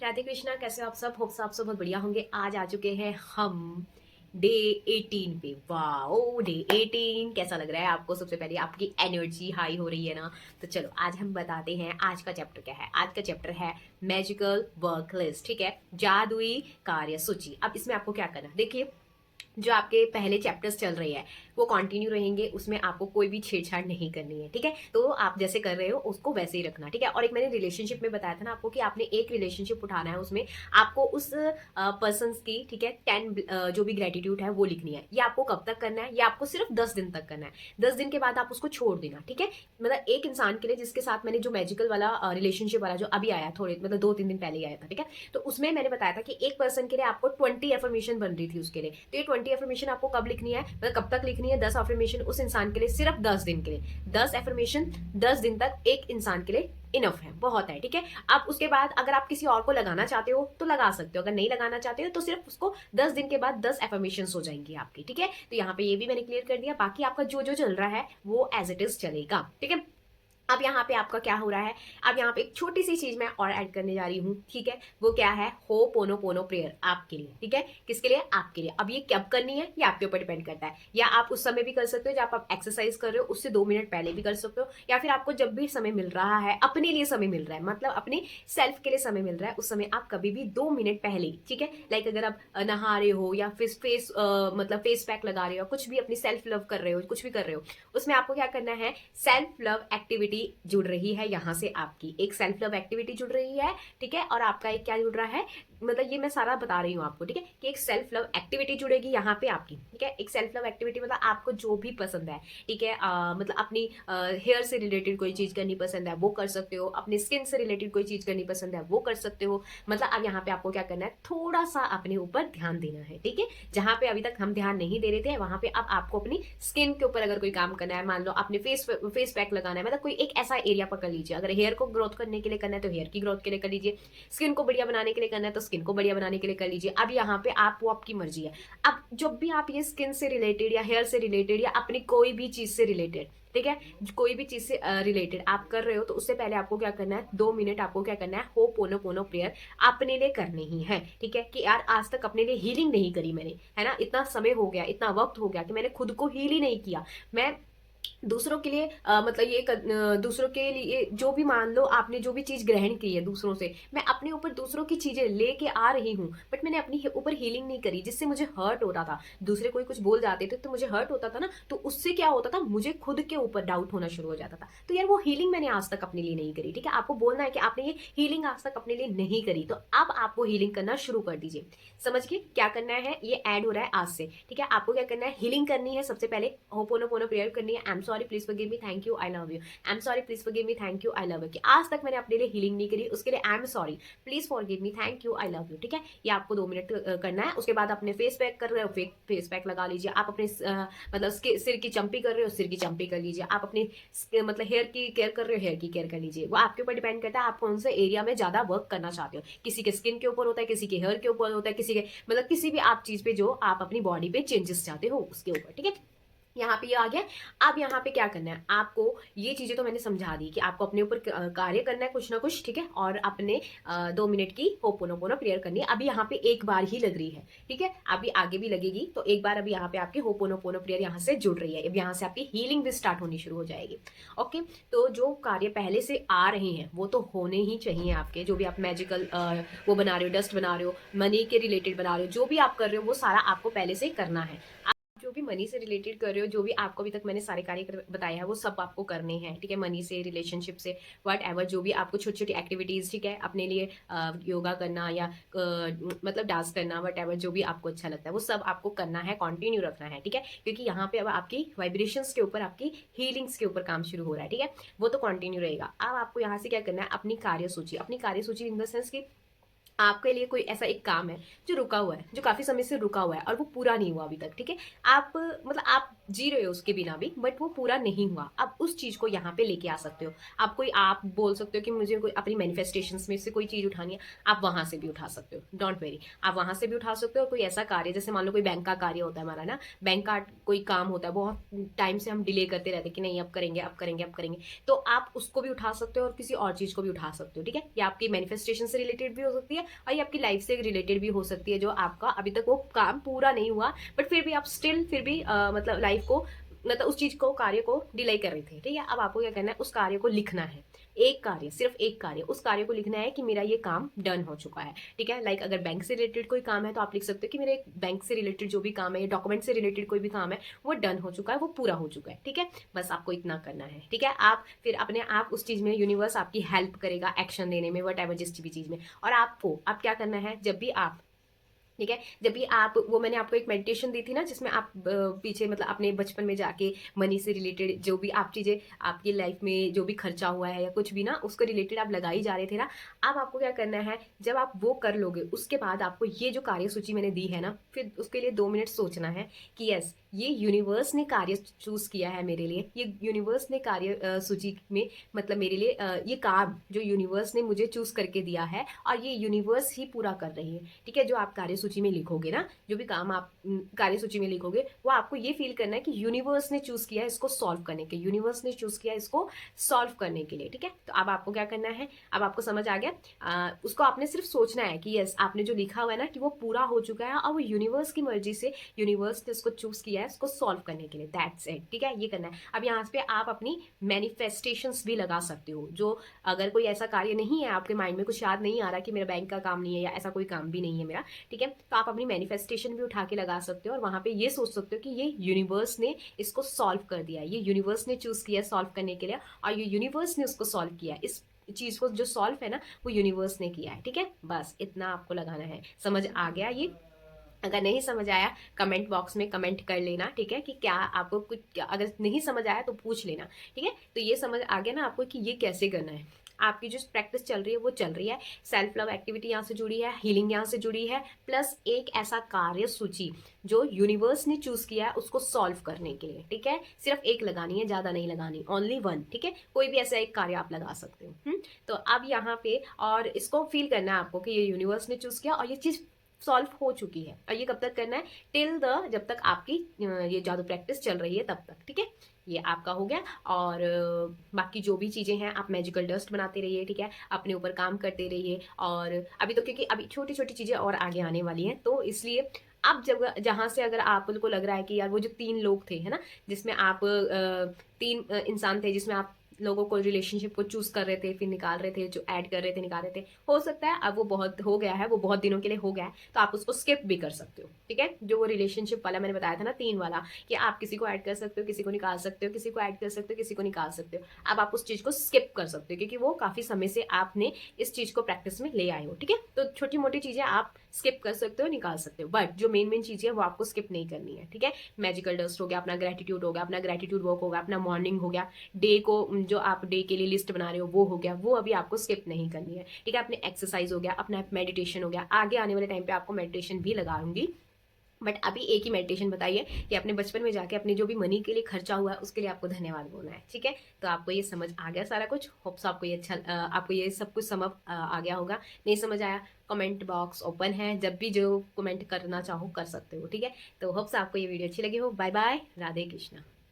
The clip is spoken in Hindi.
राधे कृष्णा, कैसे हो आप सब? होप्स आप सब बहुत बढ़िया होंगे। आज आ चुके हैं हम डे 18 पे। वाओ, डे 18 कैसा लग रहा है आपको? सबसे पहले आपकी एनर्जी हाई हो रही है ना? तो चलो आज हम बताते हैं आज का चैप्टर क्या है। आज का चैप्टर है मैजिकल वर्क लिस्ट। ठीक है, जादुई कार्य सूची। अब इसमें आपको क्या करना, देखिए जो आपके पहले चैप्टर्स चल रहे हैं वो कंटिन्यू रहेंगे, उसमें आपको कोई भी छेड़छाड़ नहीं करनी है। ठीक है, तो आप जैसे कर रहे हो उसको वैसे ही रखना। ठीक है, और एक मैंने रिलेशनशिप में बताया था ना आपको कि आपने एक रिलेशनशिप उठाना है, उसमें आपको उस पर्सन की, ठीक है, 10 जो भी ग्रेटिट्यूड है वो लिखनी है। ये आपको कब तक करना है? ये आपको सिर्फ 10 दिन तक करना है। 10 दिन के बाद आप उसको छोड़ देना। ठीक है, मतलब एक इंसान के लिए जिसके साथ मैंने जो मैजिकल वाला रिलेशनशिप वाला जो अभी आया, थोड़े मतलब 2-3 दिन पहले ही आया था। ठीक है, तो उसमें मैंने बताया था कि एक पर्सन के लिए आपको 20 एफर्मेशन बन रही थी उसके लिए। तो ये 20 एफर्मेशन आपको कब लिखनी है, मतलब कब तक लिखनी है? 10 एफर्मेशन उस इंसान के लिए सिर्फ 10 दिन के लिए। 10 एफर्मेशन 10 दिन तक एक इंसान के लिए इनफ है, बहुत है। ठीक है, अब उसके बाद अगर आप किसी और को लगाना चाहते हो तो लगा सकते हो, अगर नहीं लगाना चाहते हो तो सिर्फ उसको 10 दिन के बाद 10 एफर्मेशन हो जाएंगी आपकी। ठीक है, तो यहाँ पे ये भी मैंने क्लियर कर दिया। बाकी आपका जो जो चल रहा है वो एज इट इज चलेगा। ठीक है, अब यहाँ पे आपका क्या हो रहा है? अब यहाँ पे एक छोटी सी चीज मैं और ऐड करने जा रही हूँ। ठीक है, वो क्या है? हो पोनो पोनो प्रेयर आपके लिए। ठीक है, किसके लिए? आपके लिए। अब ये कब करनी है ये आपके ऊपर डिपेंड करता है। या आप उस समय भी कर सकते हो जब आप एक्सरसाइज कर रहे हो, उससे 2 मिनट पहले भी कर सकते हो, या फिर आपको जब भी समय मिल रहा है, अपने लिए समय मिल रहा है, मतलब अपने सेल्फ के लिए समय मिल रहा है, उस समय आप कभी भी 2 मिनट पहले। ठीक है, लाइक अगर आप नहा रहे हो या फिर फेस मतलब फेस पैक लगा रहे हो, कुछ भी अपनी सेल्फ लव कर रहे हो, कुछ भी कर रहे हो, उसमें आपको क्या करना है? सेल्फ लव एक्टिविटी जुड़ रही है यहाँ से, आपकी एक सेल्फ लव एक्टिविटी जुड़ रही है। ठीक है, और आपका एक क्या जुड़ रहा है, मतलब ये मैं सारा बता रही हूँ आपको। ठीक है, कि एक सेल्फ लव एक्टिविटी जुड़ेगी यहाँ पे आपकी। ठीक है, एक सेल्फ लव एक्टिविटी मतलब आपको जो भी पसंद है, ठीक है, मतलब अपनी हेयर से रिलेटेड कोई चीज करनी पसंद है वो कर सकते हो, अपनी स्किन से रिलेटेड कोई चीज करनी पसंद है वो कर सकते हो। मतलब अब यहाँ पे आपको क्या करना है? थोड़ा सा अपने ऊपर ध्यान देना है। ठीक है, जहां पे अभी तक हम ध्यान नहीं दे रहे थे वहां पे अब आपको अपनी स्किन के ऊपर अगर कोई काम करना है, मान लो आपने फेस पैक लगाना है, मतलब कोई एक ऐसा एरिया पकड़ लीजिए। अगर हेयर को ग्रोथ करने के लिए करना है तो हेयर की ग्रोथ के लिए कर लीजिए, स्किन को बढ़िया बनाने के लिए करना है तो स्किन को बढ़िया बनाने के लिए कर लीजिए। अब यहाँ पे आप वो आपकी मर्जी है। अब जब भी आप ये स्किन से रिलेटेड या हेयर से रिलेटेड या अपनी कोई भी चीज से रिलेटेड, ठीक है, कोई भी चीज से रिलेटेड आप कर रहे हो, तो उससे पहले आपको क्या करना है? 2 मिनट आपको क्या करना है? हो पोनो पोनो प्रेयर अपने लिए करनी ही है। ठीक है, कि यार आज तक अपने लिए हीलिंग नहीं करी मैंने, है ना, इतना समय हो गया, इतना वक्त हो गया कि मैंने खुद को हील ही नहीं किया। मैं दूसरों के लिए मतलब दूसरों के लिए जो भी, मान लो आपने जो भी चीज ग्रहण की है दूसरों से, मैं अपने ऊपर दूसरों की चीजें लेके आ रही हूँ, बट मैंने अपनी ऊपर हीलिंग नहीं करी, जिससे मुझे हर्ट होता था। दूसरे कोई कुछ बोल जाते थे तो मुझे हर्ट होता था ना, तो उससे क्या होता था? मुझे खुद के ऊपर डाउट होना शुरू हो जाता था। तो यार वो हीलिंग मैंने आज तक अपने लिए नहीं करी। ठीक है, आपको बोलना है कि आपने ये हीलिंग आज तक अपने लिए नहीं करी, तो अब आप वो हीलिंग करना शुरू कर दीजिए। समझ गए क्या करना है? ये ऐड हो रहा है आज से। ठीक है, आपको क्या करना है? हीलिंग करनी है सबसे पहले, होपोनो पोनो प्रेयर करनी है। I am sorry please forgive me, thank you, I love you. I am sorry please forgive me, thank you, I love you. कि आज तक मैंने अपने लिए हीलिंग नहीं करी, उसके लिए I am sorry, please forgive me, thank you, I love you. ठीक है, ये आपको 2 मिनट करना है। उसके बाद अपने फेस पैक कर रहे हो, फेस पैक लगा लीजिए। आप अपने मतलब सिर की चंपी कर रहे हो, सिर की चंपी कर लीजिए। आप अपनी मतलब हेयर की केयर कर रहे हो, हेयर की केयर कर लीजिए। वो आपके ऊपर डिपेंड करता है आप कौन से एरिया में ज्यादा वर्क करना चाहते हो। किसी के स्किन के ऊपर होता है, किसी के हेयर के ऊपर होता है, किसी के मतलब किसी भी आप चीज पे जो आप अपनी बॉडी पे चेंजेस चाहते हो उसके ऊपर। ठीक है, यहाँ पे ये आ गया। अब यहाँ पे क्या करना है आपको? ये चीजें तो मैंने समझा दी कि आपको अपने ऊपर कार्य करना है कुछ ना कुछ। ठीक है, और अपने 2 मिनट की होपोनोपोनो प्रेयर करनी है। अभी यहाँ पे एक बार ही लग रही है। ठीक है, अभी आगे भी लगेगी, तो एक बार अभी यहाँ पे आपकी होपोनोपोनो प्रेयर यहाँ से जुड़ रही है। अब यहाँ से आपकी हीलिंग भी स्टार्ट होनी शुरू हो जाएगी। ओके, तो जो कार्य पहले से आ रहे हैं वो तो होने ही चाहिए आपके। जो भी आप मैजिकल वो बना रहे हो, डस्ट बना रहे हो, मनी के रिलेटेड बना रहे हो, जो भी आप कर रहे हो वो सारा आपको पहले से करना है। जो भी मनी से रिलेटेड कर रहे हो, जो भी आपको अभी तक मैंने सारे कार्य बताया है वो सब आपको करने हैं। ठीक है, मनी से, रिलेशनशिप से, वट एवर, जो भी आपको छोटी छोटी एक्टिविटीज, ठीक है, अपने लिए योगा करना या मतलब डांस करना, वट एवर जो भी आपको अच्छा लगता है वो सब आपको करना है, कंटिन्यू रखना है। ठीक है, क्योंकि यहाँ पे अब आपकी वाइब्रेशंस के ऊपर, आपकी हीलिंग्स के ऊपर काम शुरू हो रहा है। ठीक है, वो तो कंटिन्यू रहेगा। अब आपको यहाँ से क्या करना है? अपनी कार्य सूची, अपनी कार्य सूची इन द सेंस की आपके लिए कोई ऐसा एक काम है जो रुका हुआ है, जो काफी समय से रुका हुआ है और वो पूरा नहीं हुआ अभी तक। ठीक है, आप मतलब आप जी रहे हो उसके बिना भी, बट वो पूरा नहीं हुआ। आप उस चीज को यहाँ पे लेके आ सकते हो। आप बोल सकते हो कि मुझे कोई अपनी मैनिफेस्टेशंस में से कोई चीज उठानी है, आप वहां से भी उठा सकते हो, डोंट वेरी। आप वहां से भी उठा सकते हो। कोई ऐसा कार्य, जैसे मान लो कोई बैंक का कार्य होता है हमारा ना, बैंक का कोई काम होता है, बहुत टाइम से हम डिले करते रहते हैं कि नहीं अब करेंगे, अब करेंगे, अब करेंगे, तो आप उसको भी उठा सकते हो और किसी और चीज को भी उठा सकते हो। ठीक है, ये आपकी मैनिफेस्टेशन से रिलेटेड भी हो सकती है और ये आपकी लाइफ से रिलेटेड भी हो सकती है, जो आपका अभी तक वो काम पूरा नहीं हुआ बट फिर भी आप स्टिल फिर भी मतलब लाइफ को मतलब उस चीज को कार्य को डिले कर रहे थे, ठीक है। अब आपको क्या करना है, उस कार्य को लिखना है, एक कार्य, सिर्फ एक कार्य, उस कार्य को लिखना है कि मेरा ये काम डन हो चुका है, ठीक है। लाइक अगर बैंक से रिलेटेड कोई काम है तो आप लिख सकते हो कि मेरे बैंक से रिलेटेड जो भी काम है या डॉक्यूमेंट से रिलेटेड कोई भी काम है वो डन हो चुका है, वो पूरा हो चुका है, ठीक है। बस आपको इतना करना है, ठीक है। आप फिर अपने आप उस चीज में यूनिवर्स आपकी हेल्प करेगा एक्शन लेने में, वट एवर जिस भी चीज में। और आपको अब क्या करना है, जब भी आप, ठीक है, जब भी आप, वो मैंने आपको एक मेडिटेशन दी थी ना जिसमें आप पीछे मतलब अपने बचपन में जाके मनी से रिलेटेड जो भी आप चीजें आपकी लाइफ में जो भी खर्चा हुआ है या कुछ भी ना, उसको रिलेटेड आप लगाई जा रहे थे ना। अब आपको क्या करना है, जब आप वो कर लोगे उसके बाद आपको ये जो कार्य सूची मैंने दी है ना, फिर उसके लिए 2 मिनट सोचना है कि यस, ये यूनिवर्स ने कार्य चूज किया है मेरे लिए, ये यूनिवर्स ने कार्य सूची में मतलब मेरे लिए ये काम जो यूनिवर्स ने मुझे चूज करके दिया है और ये यूनिवर्स ही पूरा कर रही है, ठीक है। जो आप कार्य सूची में लिखोगे ना, जो भी काम आप कार्य सूची में लिखोगे, वो आपको ये फील करना है कि यूनिवर्स ने चूज किया है इसको सॉल्व करने के, यूनिवर्स ने चूज किया है इसको सॉल्व करने के लिए, ठीक है। तो अब आपको क्या करना है, अब आपको समझ आ गया, उसको आपने सिर्फ सोचना है कि यस, आपने जो लिखा हुआ है ना कि वो पूरा हो चुका है और वो यूनिवर्स की मर्जी से यूनिवर्स ने उसको चूज किया है इसको सॉल्व करने के लिए, दैट्स इट, ठीक है। ये करना है। अब यहाँ पे आप अपनी मैनिफेस्टेशंस भी लगा सकते हो, जो अगर कोई ऐसा कार्य नहीं है आपके माइंड में, कुछ याद नहीं आ रहा कि मेरा बैंक का काम नहीं है या ऐसा कोई काम भी नहीं है मेरा, ठीक है, तो आप अपनी मैनिफेस्टेशन भी उठा के लगा सकते हो और वहां पे ये सोच सकते हो कि ये यूनिवर्स ने इसको सॉल्व कर दिया है, ये यूनिवर्स ने चूज किया सॉल्व करने के लिए और ये यूनिवर्स ने उसको सॉल्व किया, इस चीज को जो सॉल्व है ना वो यूनिवर्स ने किया है, ठीक है। बस इतना आपको लगाना है। समझ आ गया ये? अगर नहीं समझ आया कमेंट बॉक्स में कमेंट कर लेना, ठीक है, कि क्या आपको कुछ, अगर नहीं समझ आया तो पूछ लेना, ठीक है। तो ये समझ आ गया ना आपको कि ये कैसे करना है। आपकी जो प्रैक्टिस चल रही है वो चल रही है, सेल्फ लव एक्टिविटी यहाँ से जुड़ी है, हीलिंग यहाँ से जुड़ी है, प्लस एक ऐसा कार्य सूची जो यूनिवर्स ने चूज किया है उसको सॉल्व करने के लिए, ठीक है। सिर्फ एक लगानी है, ज्यादा नहीं लगानी, ओनली वन, ठीक है। कोई भी ऐसा एक कार्य आप लगा सकते हो। तो अब यहाँ पे और इसको फील करना है आपको कि ये यूनिवर्स ने चूज किया और ये चीज सॉल्व हो चुकी है। और ये कब तक करना है, टिल द, जब तक आपकी ये जादू प्रैक्टिस चल रही है तब तक, ठीक है। ये आपका हो गया। और बाकी जो भी चीजें हैं आप मैजिकल डस्ट बनाते रहिए, ठीक है, अपने ऊपर काम करते रहिए। और अभी तो क्योंकि अभी छोटी छोटी चीजें और आगे आने वाली हैं तो इसलिए अब जब जहां से अगर आपको लग रहा है कि यार वो जो 3 लोग थे है ना, जिसमें आप 3 इंसान थे जिसमें आप लोगों को रिलेशनशिप को चूज कर रहे थे फिर निकाल रहे थे, जो ऐड कर रहे थे निकाल रहे थे, हो सकता है अब वो बहुत हो गया है, वो बहुत दिनों के लिए हो गया है तो आप उसको स्किप भी कर सकते हो, ठीक है। जो वो रिलेशनशिप वाला मैंने बताया था ना 3 वाला, कि आप किसी को ऐड कर सकते हो, किसी को निकाल सकते हो, किसी को ऐड कर सकते हो, किसी को निकाल सकते हो। अब आप उस चीज को स्किप कर सकते हो क्योंकि वो काफी समय से आपने इस चीज को प्रैक्टिस में ले आए हो, ठीक है। तो छोटी मोटी चीजें आप स्किप कर सकते हो, निकाल सकते हो, बट जो मेन चीजें है वो आपको स्किप नहीं करनी है, ठीक है। मैजिकल डस्ट हो गया, अपना ग्रेटिट्यूड हो गया, अपना ग्रेटिट्यूड वर्क हो गया, अपना मॉर्निंग हो गया, डे को जो आप डे के लिए लिस्ट बना रहे हो वो हो गया, वो अभी आपको स्किप नहीं करनी है, ठीक है। अपने एक्सरसाइज हो गया, अपना मेडिटेशन हो गया, आगे आने वाले टाइम पे आपको मेडिटेशन भी लगाऊंगी, बट अभी एक ही मेडिटेशन बताइए कि अपने बचपन में जाके अपने जो भी मनी के लिए खर्चा हुआ है उसके लिए आपको धन्यवाद बोलना है, ठीक है। तो आपको ये समझ आ गया सारा कुछ, होप्स आपको ये अच्छा आपको ये सब कुछ समझ आ गया होगा। नहीं समझ आया कमेंट बॉक्स ओपन है, जब भी जो कमेंट करना चाहो कर सकते हो, ठीक है। तो होप्स आपको ये वीडियो अच्छी लगी हो। Bye bye, Radhe Krishna.